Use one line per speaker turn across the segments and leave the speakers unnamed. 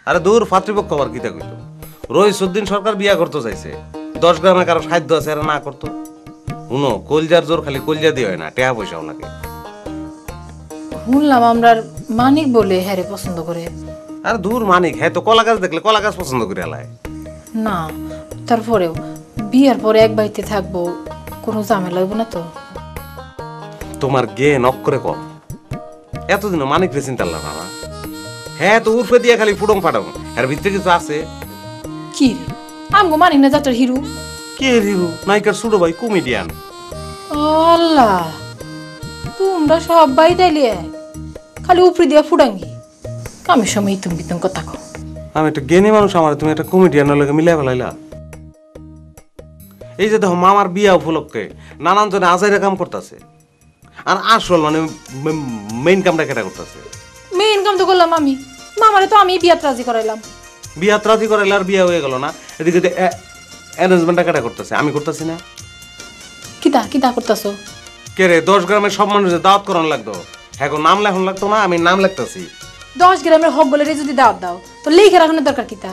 আরে দূর পাত্রীপক্ষ আবার কিতা কইল রইসুদ্দিন সরকার বিয়া করতে চাইছে 10 গ্রামে কারো সাধ্য আছে আর না করতো শুনো কলজার জোর খালি কলজা দিয়ে হয় না টাকা পয়সাও লাগে
শুনলাম আমরা মানিক বলে হ্যারে পছন্দ করে
আর দূর মানিক হ্যাঁ তো কলা গাছ দেখলে কলা গাছ পছন্দ করে আলায়
না তারপরেও বিয়ার পরে এক বাড়িতে থাকবো কোনো ঝামেলা হইব না তো
তোমার জ্ঞান অক্ষরে কম এতদিন মানিক রে চিন্তা না হ্যাঁ তো উর্ফে দিয়ে খালি ফুটং ফাটং এর ভিতরে কিছু আছে
কি রে আমগো মানিক না যাত্রার হিরো
কে হিরো নায়িকার ছোট ভাই কমেডিয়ান
আল্লাহ তোমরা সবাই তাইলে খালি উপরে দিয়া ফুডাঙ্গি কামের সময় তুমি বিতং কথা কও
আমি একটা জ্ঞানী মানুষ আমার তুমি একটা কমেডিয়ানের লগে মিলাই ফেলাইলা এই যে দেখো মামার বিয়া উপলক্ষে নানান জনে আজাইরা কাম করতেছে আর আসল মানে মেইন কামটা কেটা করতেছে
মেইন কাম তো করলাম আমি মামারে তো আমি বিয়াত রাজি করাইলাম
বিয়াত রাজি করাইলে আর বিয়া হয়ে গেল না এদিকে অ্যারেঞ্জমেন্টটা কেটা করতেছে আমি করতেছি না
কিতা কিতা করতেছো
কে রে 10 গ্রামের সব মানুষের দাওয়াত করানো লাগতো এখন নাম লেখন লাগতো না আমি নাম লিখতেছি
10 গ্রামের হক বলে যদি দাওয়াত দাও তো লিখে রাখানোর দরকার কিতা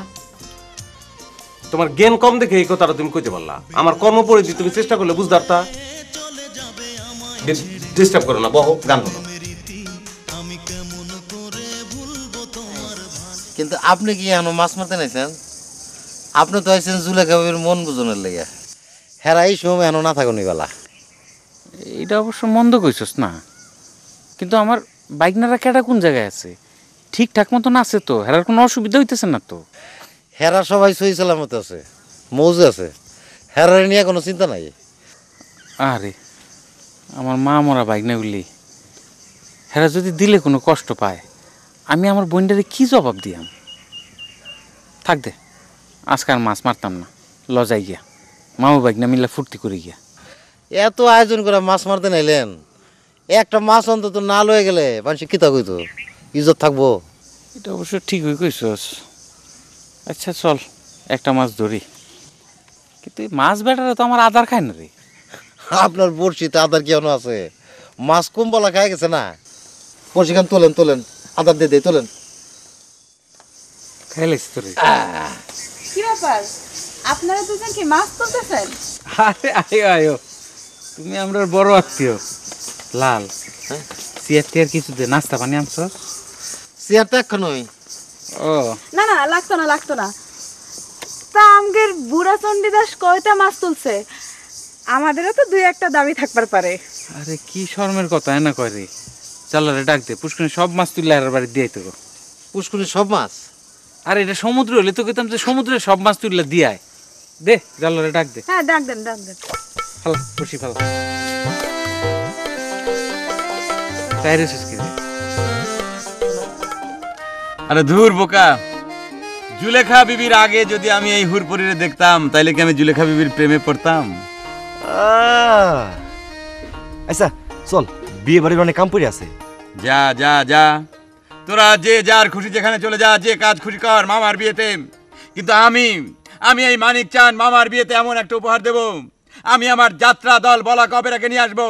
তোমার জ্ঞান কম দেখে এই কথাটা তুমি কইতে পারলা আমার কর্ম পরিধি তুমি চেষ্টা করলে বুঝদারতা ডিস্টার্ব করো না বহো গান বলো
কিন্তু আপনি কি এখনো মাছ মারতে নাইছেন আপনি তো আইছেন জুলেখা বাবির মন বুঝনের লেগে হেরা এই সময় এখনো না থাকুন বেলা
এটা অবশ্য মন্দ কইছস না কিন্তু আমার বাইকনারা কেডা কোন জায়গায় আছে ঠিকঠাক মতন আছে তো হেরার কোনো অসুবিধা হইতেছে না তো
হেরা সবাই সহি সালামতে আছে মৌজে আছে হেরার নিয়ে কোনো চিন্তা নাই
আরে আমার মা মরা বাইকনাগুলি হেরা যদি দিলে কোনো কষ্ট পায় আমি আমার বোনটারে কি জবাব দিয়াম থাক দে আজকে আর মাছ মারতাম না লজাই গিয়া মামু বাইকনা মিল্লা ফুর্তি করে গিয়া
এত আয়োজন করে মাছ মারতে নাইলেন একটা মাছ অন্তত না লয়ে গেলে মানুষ কিতা কইতো ইজ্জত থাকবো
এটা অবশ্য ঠিক হয়ে কইছস আচ্ছা চল একটা মাছ ধরি কিন্তু এই মাছ বেটারা তো আমার আদার খায় না রে
আপনার বড়শিতে আদার কেন আছে মাছ কম বলা খাই গেছে না বড়শিখান তোলেন তোলেন আদার দিয়ে দিয়ে তোলেন
খাইলাইছি তো রে
কি ব্যাপার আপনারা দুজন কি মাছ তুলতেছেন
আরে আয়ো আয়ো তুমি আমরা বড় আত্মীয় লাল সিয়ার কিছু দে নাস্তা পানি আনছ
চেয়ারটা এখনই
ও
না না লাগতো না লাগতো না তা আমগের বুড়া চণ্ডীদাস কয়টা মাছ তুলছে আমাদেরও তো দুই একটা দাবি থাকবার পারে
আরে কি শর্মের কথা না কয় রে চালারে ডাক দে পুষ্করী সব মাছ তুললে আর বাড়ি দিয়ে তো
পুষ্কুনি সব মাছ
আরে এটা সমুদ্র হলে তো কইতাম যে সমুদ্রে সব মাছ তুললে দিয়ায় দে জালারে ডাক দে
হ্যাঁ ডাক দেন ডাক দেন
ফাল খুশি ফাল তাইরে সুস্কি
আরে ধুর বোকা জুলেখা বিবির আগে যদি আমি এই হুরপুরিরে দেখতাম তাইলে কি আমি জুলেখা বিবির প্রেমে পড়তাম
আচ্ছা চল বিয়ে বাড়ির অনেক কাম পড়ে আছে
যা যা যা তোরা যে যার খুশি যেখানে চলে যা যে কাজ খুশি কর মামার বিয়েতে কিন্তু আমি এই মানিক চাঁদ মামার বিয়েতে এমন একটা উপহার দেব আমি আমার যাত্রা দল বলা কবেরাকে নিয়ে আসবো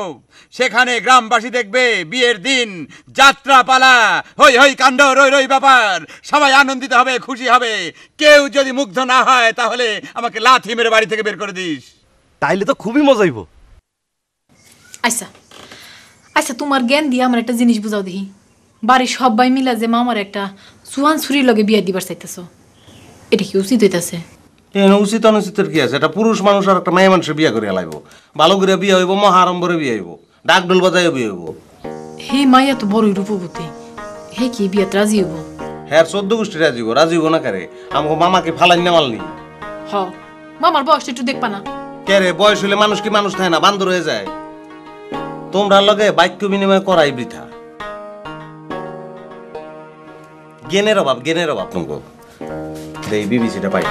সেখানে গ্রামবাসী দেখবে বিয়ের দিন যাত্রা পালা হই হই কাণ্ড রই রই ব্যাপার সবাই আনন্দিত হবে খুশি হবে কেউ যদি মুগ্ধ না হয় তাহলে আমাকে লাথি মেরে বাড়ি থেকে বের করে দিস
তাইলে তো খুবই মজা হইব
আচ্ছা আচ্ছা তোমার জ্ঞান দিয়ে আমার একটা জিনিস বুঝাও দেখি বাড়ির সবাই মিলা যে মামার একটা সুহান ছুরির লগে বিয়া দিবার চাইতেছো এটা কি উচিত হইতাছে
উচিত অনুচিতের কি আছে একটা পুরুষ মানুষ আর একটা মেয়ে মানুষের বিয়া করে লাইব ভালো করে বিয়ে হইব মহা আড়ম্বরে বিয়ে হইব ডাক ডোল বাজাই বিয়ে হইব
হে মাইয়া তো বড়ই রূপবতী হে কি বিয়াত রাজি হইব
হ্যাঁ 14 গোষ্ঠী রাজি হইব না কারে আমাকে মামাকে ফালাই নেওয়ালনি
হ মামার বয়সটা একটু দেখবা না
কে রে বয়স হইলে মানুষ কি মানুষ থাকে না বান্দর হয়ে যায় তোমরা লগে বাক্য বিনিময় করাই বৃথা জ্ঞানের অভাব তোমাকে এই বিবিসিটা পাই